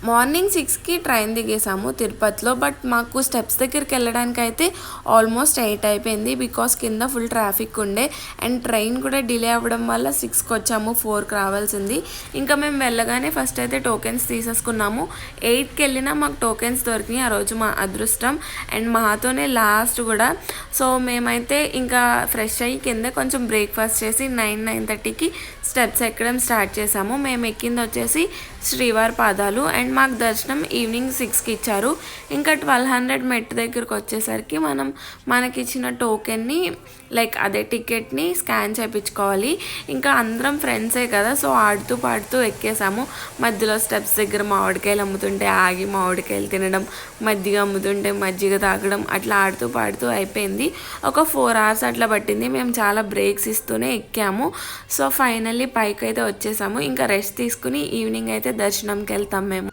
Morning 6కి train దిగేసాము తిరుపతిలో. But మాకు స్టెప్స్ దగ్గరికి వెళ్ళడానికి అయితే ఆల్మోస్ట్ 8 అయిపోయింది. బికాస్ కింద ఫుల్ ట్రాఫిక్ ఉండే అండ్ ట్రైన్ కూడా డిలే అవ్వడం వల్ల 6కి వచ్చాము, 4కి రావాల్సింది. ఇంకా మేము వెళ్ళగానే ఫస్ట్ అయితే టోకెన్స్ తీసేసుకున్నాము. 8కి వెళ్ళినా మాకు టోకెన్స్ దొరికినాయి. ఆ రోజు మా అదృష్టం అండ్ మాతోనే లాస్ట్ కూడా. సో మేమైతే ఇంకా ఫ్రెష్ అయ్యి కింద కొంచెం బ్రేక్ఫాస్ట్ చేసి 9-9:30కి స్టెప్స్ ఎక్కడం స్టార్ట్ చేసాము. మేము ఎక్కింది వచ్చేసి శ్రీవారి పాదాలు అండ్ మాకు దర్శనం ఈవినింగ్ 6కి ఇచ్చారు. ఇంకా 1200 మెట్టు దగ్గరకు వచ్చేసరికి మనకి ఇచ్చిన టోకెన్ని లైక్ అదే టికెట్ని స్కాన్ చేయించుకోవాలి. ఇంకా అందరం ఫ్రెండ్సే కదా, సో ఆడుతూ పాడుతూ ఎక్కేసాము. మధ్యలో స్టెప్స్ దగ్గర మామిడికాయలు అమ్ముతుంటే ఆగి మామిడికాయలు తినడం, మజ్జిగ అమ్ముతుంటే మజ్జిగ తాగడం, అట్లా ఆడుతూ పాడుతూ అయిపోయింది. ఒక 4 hours అట్లా పట్టింది. మేము చాలా బ్రేక్స్ ఇస్తూనే ఎక్కాము. సో ఫైనల్లీ పైకి అయితే వచ్చేసాము. ఇంకా రెస్ట్ తీసుకుని ఈవినింగ్ అయితే దర్శనంకి వెళ్తాం మేము.